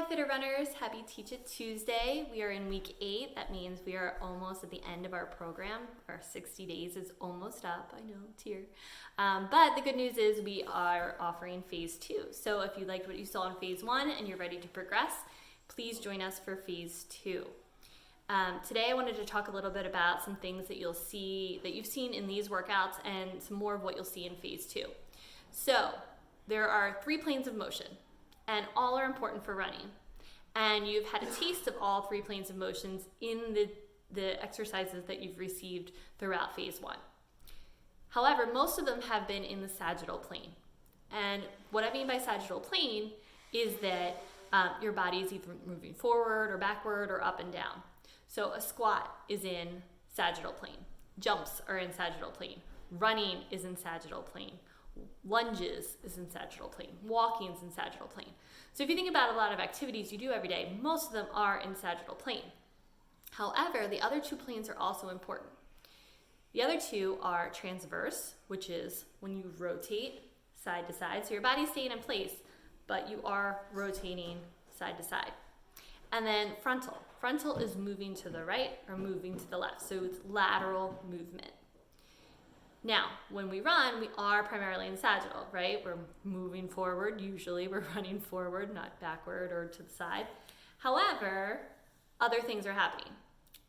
Hi Fitter Runners, happy Teach It Tuesday. We are in week 8. That means we are almost at the end of our program. Our 60 days is almost up. I know, tear. But the good news is we are offering phase 2. So if you liked what you saw in phase 1 and you're ready to progress, please join us for phase 2. Today I wanted to talk a little bit about some things that you'll see, that you've seen in these workouts, and some more of what you'll see in phase 2. So there are 3 planes of motion, and all are important for running. And you've had a taste of all 3 planes of motions in the exercises that you've received throughout phase 1. However, most of them have been in the sagittal plane. And what I mean by sagittal plane is that your body is either moving forward or backward or up and down. So a squat is in sagittal plane. Jumps are in sagittal plane. Running is in sagittal plane. Lunges is in sagittal plane. Walking is in sagittal plane. So if you think about a lot of activities you do every day, most of them are in sagittal plane. However, the other 2 planes are also important. The other 2 are transverse, which is when you rotate side to side. So your body's staying in place, but you are rotating side to side. And then frontal. Frontal is moving to the right or moving to the left. So it's lateral movement. Now, when we run, we are primarily in sagittal, right? We're moving forward. Usually we're running forward, not backward or to the side. However, other things are happening.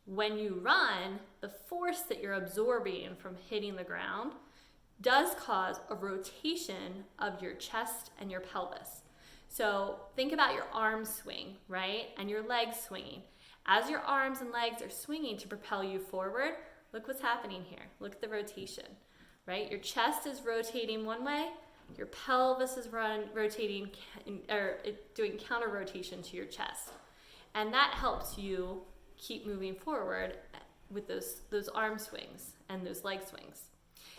When you run, the force that you're absorbing from hitting the ground does cause a rotation of your chest and your pelvis. So think about your arms swing, right? And your legs swinging. As your arms and legs are swinging to propel you forward, look what's happening here. Look at the rotation, right? Your chest is rotating one way, your pelvis is rotating or doing counter rotation to your chest. And that helps you keep moving forward with those arm swings and those leg swings.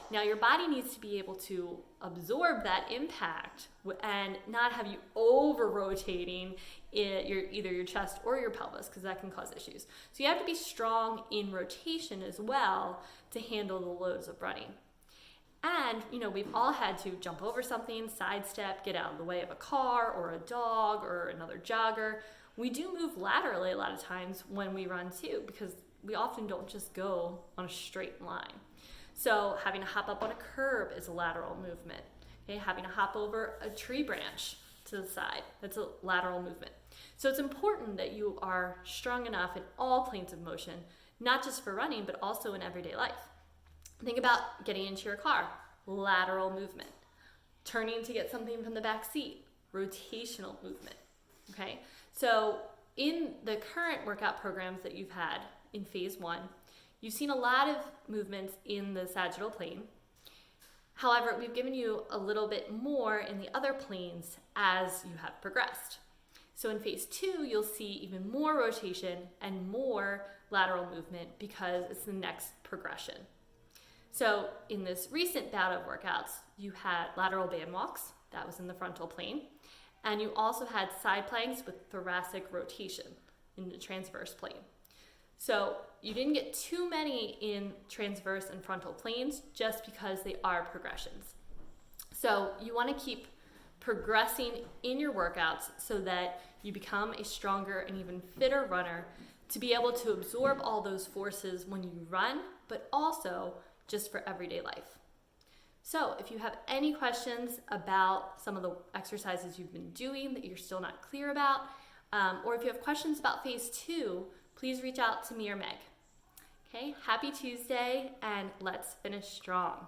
Now your body needs to be able to absorb that impact and not have you over rotating either your chest or your pelvis, because that can cause issues. So you have to be strong in rotation as well to handle the loads of running. And we've all had to jump over something, sidestep, get out of the way of a car or a dog or another jogger. We do move laterally a lot of times when we run too, because we often don't just go on a straight line. So having to hop up on a curb is a lateral movement. Okay, having to hop over a tree branch to the side, that's a lateral movement. So it's important that you are strong enough in all planes of motion, not just for running, but also in everyday life. Think about getting into your car, lateral movement. Turning to get something from the back seat, rotational movement. Okay, so in the current workout programs that you've had in phase 1, you've seen a lot of movements in the sagittal plane. However, we've given you a little bit more in the other planes as you have progressed. So in phase 2, you'll see even more rotation and more lateral movement because it's the next progression. So in this recent bout of workouts, you had lateral band walks, that was in the frontal plane, and you also had side planks with thoracic rotation in the transverse plane. So you didn't get too many in transverse and frontal planes just because they are progressions. So you want to keep progressing in your workouts so that you become a stronger and even fitter runner to be able to absorb all those forces when you run, but also just for everyday life. So if you have any questions about some of the exercises you've been doing that you're still not clear about, or if you have questions about phase 2, please reach out to me or Meg. Okay, happy Tuesday, and let's finish strong.